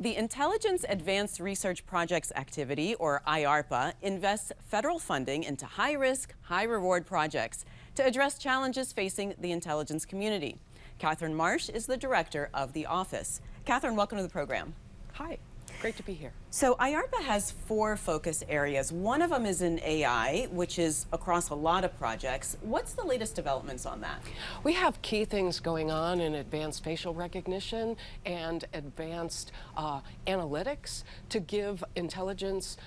The Intelligence Advanced Research Projects Activity, or IARPA, invests federal funding into high-risk, high-reward projects to address challenges facing the intelligence community. Catherine Marsh is the director of the office. Catherine, welcome to the program. Hi, great to be here. So IARPA has 4 focus areas. One of them is in AI, which is across a lot of projects. What's the latest developments on that? We have key things going on in advanced facial recognition and advanced analytics to give intelligence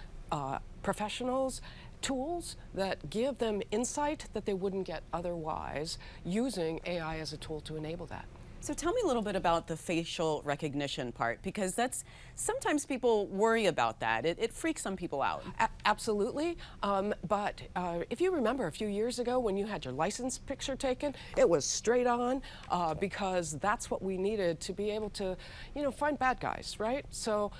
professionals tools that give them insight that they wouldn't get otherwise, using AI as a tool to enable that. So tell me a little bit about the facial recognition part, because sometimes people worry about that. It freaks some people out. Absolutely, but if you remember a few years ago when you had your license picture taken, it was straight on because that's what we needed to be able to, find bad guys, right? So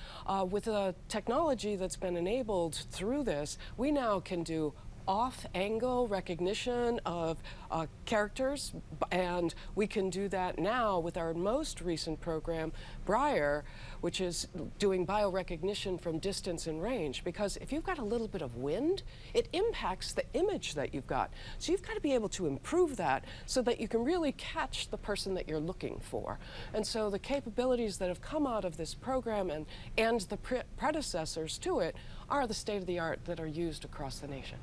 with the technology that's been enabled through this, we now can do off-angle recognition of characters, and we can do that now with our most recent program, Briar, which is doing biorecognition from distance and range, because if you've got a little bit of wind, it impacts the image that you've got. So you've got to be able to improve that so that you can really catch the person that you're looking for. And so the capabilities that have come out of this program and the predecessors to it are the state of the art that are used across the nation.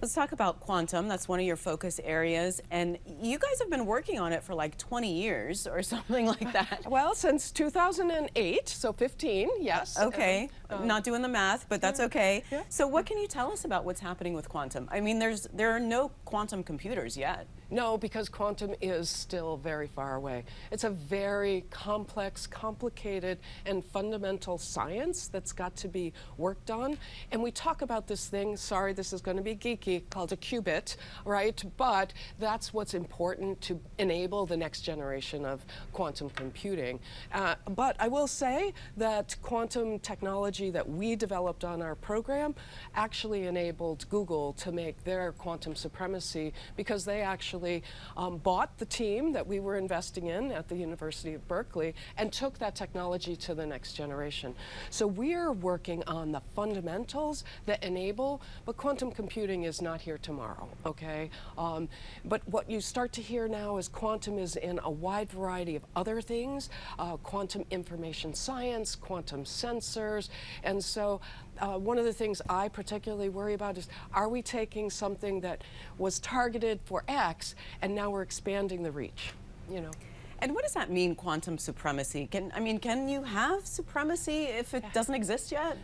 Let's talk about quantum. That's one of your focus areas, and you guys have been working on it for like 20 years or something like that. Well, since 2008, so 15, yes. Okay, not doing the math, but that's okay. Yeah. So what can you tell us about what's happening with quantum? I mean, there are no quantum computers yet. No, because quantum is still very far away. It's a very complex, complicated, and fundamental science that's got to be worked on. And we talk about this thing, sorry, this is going to be geeky, called a qubit, right? But that's what's important to enable the next generation of quantum computing. But I will say that quantum technology that we developed on our program actually enabled Google to make their quantum supremacy, because they actually bought the team that we were investing in at the University of Berkeley and took that technology to the next generation. So we're working on the fundamentals that enable, but quantum computing is not here tomorrow, okay? But what you start to hear now is quantum is in a wide variety of other things, quantum information science, quantum sensors, and so one of the things I particularly worry about is, are we taking something that was targeted for X and now we're expanding the reach, And what does that mean, quantum supremacy? Can you have supremacy if it doesn't exist yet?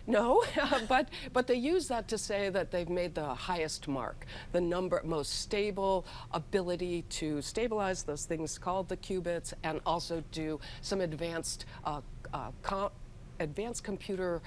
No, but they use that to say that they've made the highest mark, the most stable ability to stabilize those things called the qubits, and also do some advanced computer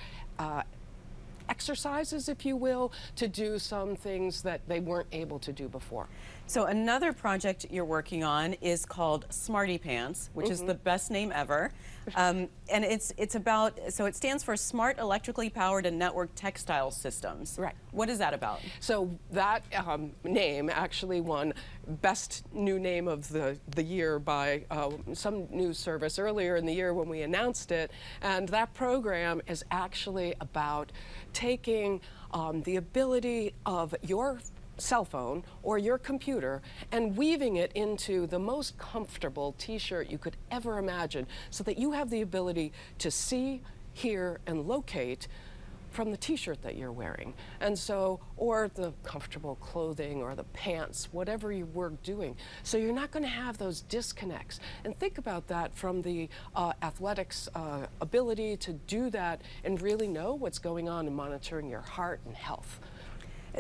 exercises, if you will, to do some things that they weren't able to do before. So another project you're working on is called Smarty Pants, which is the best name ever. And it's about, so it stands for Smart Electrically Powered and Networked Textile Systems. Right. What is that about? So that name actually won Best New Name of the Year by some news service earlier in the year when we announced it. And that program is actually about taking the ability of your cell phone or your computer and weaving it into the most comfortable t-shirt you could ever imagine, so that you have the ability to see, hear, and locate from the t-shirt that you're wearing. And so, or the comfortable clothing or the pants, whatever you were doing. So you're not going to have those disconnects. And think about that from the athletics ability to do that and really know what's going on in monitoring your heart and health.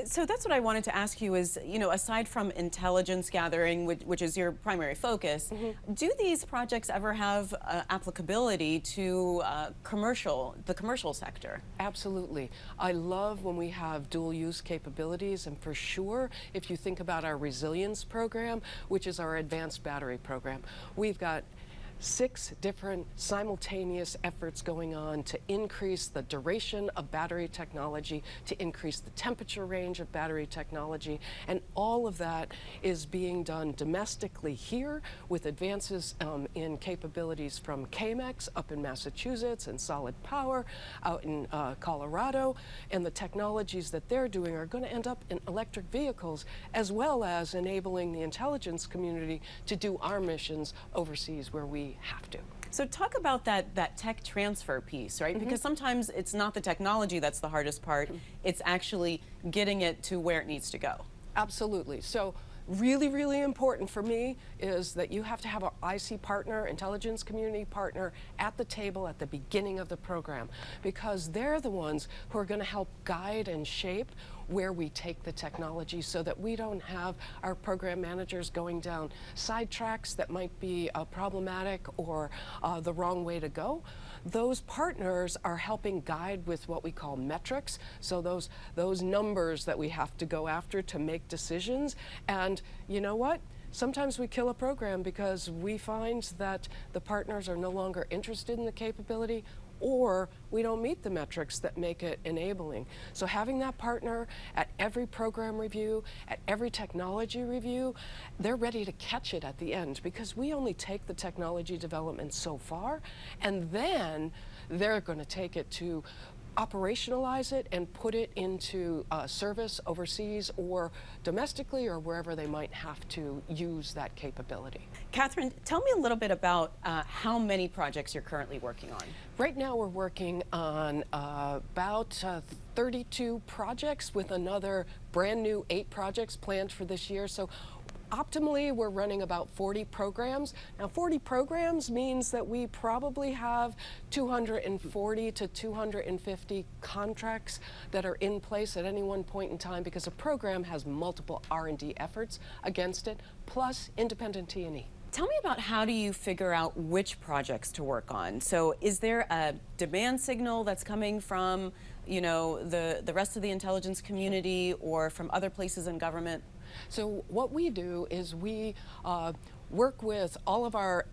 So that's what I wanted to ask you is, aside from intelligence gathering, which is your primary focus, do these projects ever have applicability to the commercial sector? Absolutely. I love when we have dual use capabilities, and for sure, if you think about our resilience program, which is our advanced battery program, we've got 6 different simultaneous efforts going on to increase the duration of battery technology, to increase the temperature range of battery technology, and all of that is being done domestically here with advances in capabilities from KMEX up in Massachusetts and Solid Power out in Colorado, and the technologies that they're doing are going to end up in electric vehicles, as well as enabling the intelligence community to do our missions overseas where we have to. So talk about that tech transfer piece, right? Because sometimes it's not the technology that's the hardest part, it's actually getting it to where it needs to go. Absolutely. So really, really important for me is that you have to have an IC partner, intelligence community partner, at the table at the beginning of the program, because they're the ones who are going to help guide and shape where we take the technology so that we don't have our program managers going down side tracks that might be problematic or the wrong way to go. Those partners are helping guide with what we call metrics, so those numbers that we have to go after to make decisions. And you know what? Sometimes we kill a program because we find that the partners are no longer interested in the capability, or we don't meet the metrics that make it enabling. So having that partner at every program review, at every technology review, they're ready to catch it at the end, because we only take the technology development so far, and then they're going to take it to operationalize it and put it into service overseas or domestically or wherever they might have to use that capability. Catherine, tell me a little bit about how many projects you're currently working on. Right now we're working on about 32 projects with another brand new 8 projects planned for this year. So optimally, we're running about 40 programs. Now, 40 programs means that we probably have 240 to 250 contracts that are in place at any one point in time, because a program has multiple R&D efforts against it, plus independent T&E. Tell me about how do you figure out which projects to work on? So is there a demand signal that's coming from, you know, the rest of the intelligence community or from other places in government? So what we do is we work with all of our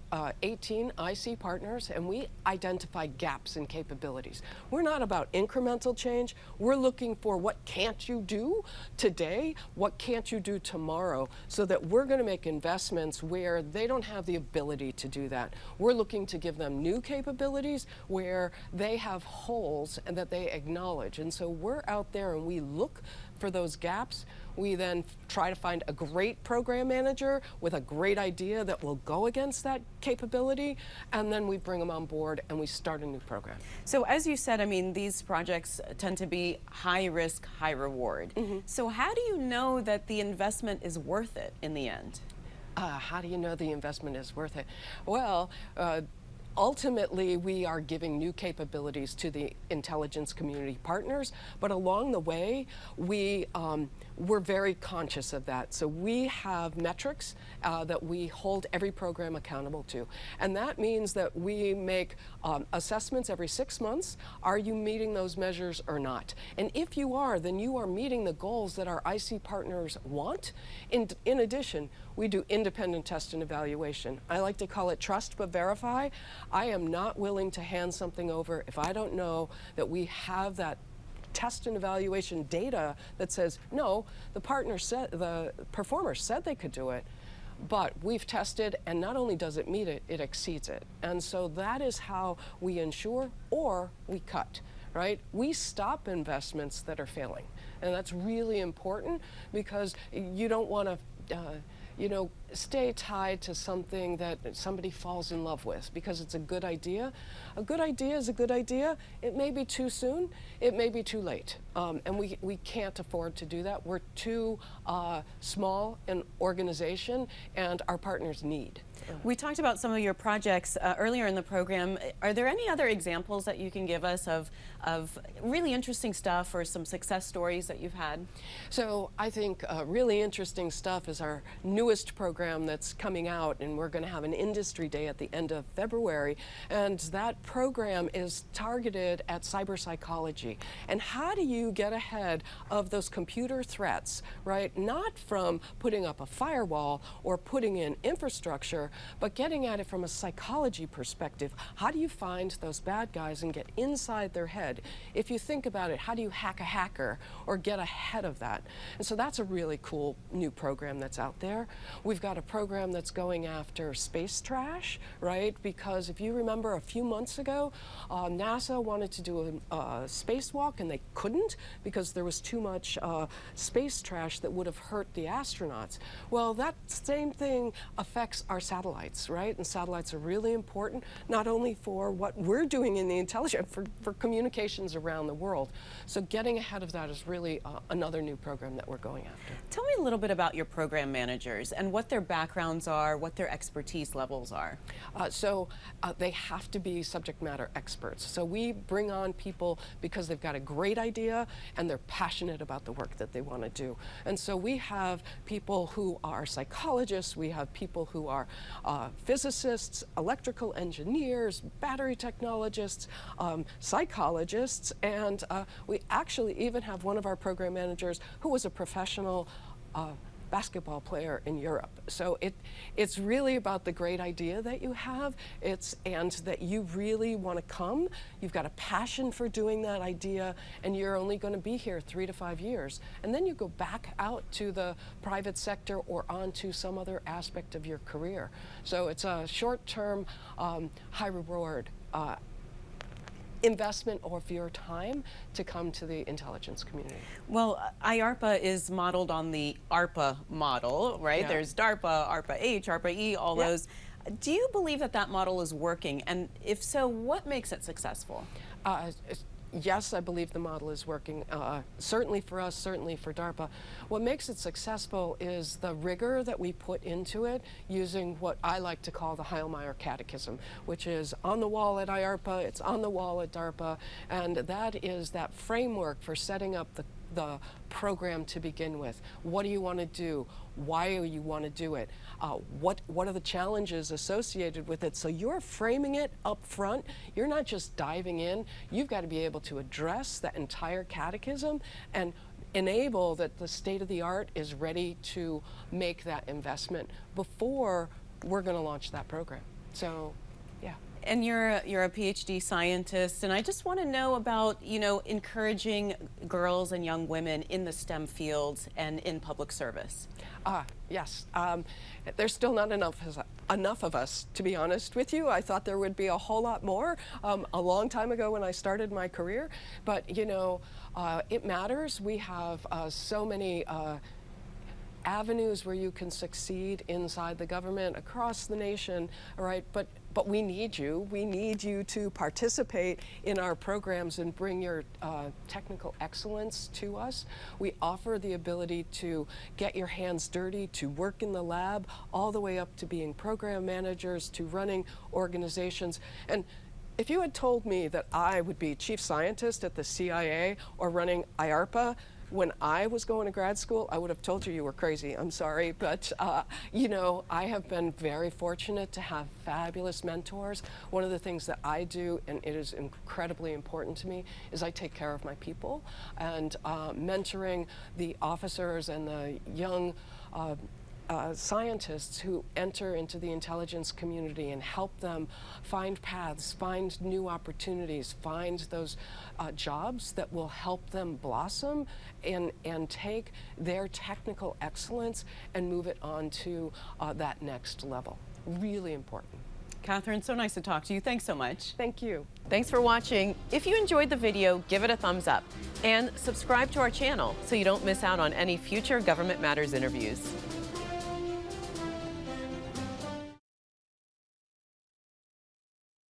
18 IC partners, and we identify gaps in capabilities. We're not about incremental change. We're looking for what can't you do today, what can't you do tomorrow, so that we're going to make investments where they don't have the ability to do that. We're looking to give them new capabilities where they have holes and that they acknowledge. And so we're out there and we look for those gaps. We then try to find a great program manager with a great idea that will go against that capability, and then we bring them on board and we start a new program. So as you said, I mean, these projects tend to be high risk, high reward. So how do you know that the investment is worth it in the end? How do you know the investment is worth it? Well, ultimately, we are giving new capabilities to the intelligence community partners, but along the way, we're very conscious of that. So we have metrics that we hold every program accountable to. And that means that we make assessments every 6 months. Are you meeting those measures or not? And if you are, then you are meeting the goals that our IC partners want. In addition, we do independent test and evaluation. I like to call it trust but verify. I am not willing to hand something over if I don't know that we have that test and evaluation data that says, no, the performer said they could do it, but we've tested, and not only does it meet it, it exceeds it. And so that is how we ensure, or we cut, right? We stop investments that are failing. And that's really important, because you don't want to you know, stay tied to something that somebody falls in love with because it's a good idea. A good idea is a good idea. It may be too soon, it may be too late. And we can't afford to do that. We're too small an organization, and our partners need. We talked about some of your projects earlier in the program. Are there any other examples that you can give us of really interesting stuff or some success stories that you've had? So I think really interesting stuff is our newest program that's coming out, and we're going to have an industry day at the end of February. And that program is targeted at cyber psychology. And how do you get ahead of those computer threats, right? Not from putting up a firewall or putting in infrastructure, but getting at it from a psychology perspective. How do you find those bad guys and get inside their head? If you think about it, how do you hack a hacker or get ahead of that? And so that's a really cool new program that's out there. We've got a program that's going after space trash, right? Because if you remember a few months ago, NASA wanted to do a spacewalk and they couldn't because there was too much space trash that would have hurt the astronauts. Well, that same thing affects our satellites, right? And satellites are really important, not only for what we're doing in the intelligence, for communications around the world. So getting ahead of that is really another new program that we're going after. Tell me a little bit about your program managers and what their backgrounds are, what their expertise levels are. They have to be subject matter experts. So we bring on people because they've got a great idea and they're passionate about the work that they want to do. And so we have people who are psychologists, we have people who are physicists, electrical engineers, battery technologists, psychologists, and we actually even have one of our program managers who was a professional basketball player in Europe. So it's really about the great idea that you have, and that you really want to come. You've got a passion for doing that idea, and you're only going to be here 3 to 5 years. And then you go back out to the private sector or onto some other aspect of your career. So it's a short-term, high-reward investment of your time to come to the intelligence community. Well, IARPA is modeled on the ARPA model, right? Yeah. There's DARPA, ARPA-H, ARPA-E, all Yeah. those. Do you believe that that model is working? And if so, what makes it successful? Yes, I believe the model is working, certainly for us, certainly for DARPA. What makes it successful is the rigor that we put into it using what I like to call the Heilmeyer Catechism, which is on the wall at IARPA, it's on the wall at DARPA, and that is that framework for setting up the program to begin with. What do you want to do? Why do you want to do it? What are the challenges associated with it? So you're framing it up front. You're not just diving in. You've got to be able to address that entire catechism and enable that the state of the art is ready to make that investment before we're going to launch that program. So, yeah. And you're a PhD scientist, and I just want to know about, encouraging girls and young women in the STEM fields and in public service. Yes. There's still not enough of us, to be honest with you. I thought there would be a whole lot more a long time ago when I started my career, but it matters. We have so many avenues where you can succeed inside the government, across the nation, all right? But we need you. We need you to participate in our programs and bring your technical excellence to us. We offer the ability to get your hands dirty, to work in the lab, all the way up to being program managers, to running organizations. And if you had told me that I would be chief scientist at the CIA or running IARPA when I was going to grad school, I would have told you were crazy. I'm sorry, but I have been very fortunate to have fabulous mentors. One of the things that I do, and it is incredibly important to me, is I take care of my people, and mentoring the officers and the young scientists who enter into the intelligence community and help them find paths, find new opportunities, find those jobs that will help them blossom and take their technical excellence and move it on to that next level. Really important. Catherine, so nice to talk to you. Thanks so much. Thank you. Thanks for watching. If you enjoyed the video, give it a thumbs up and subscribe to our channel so you don't miss out on any future Government Matters interviews.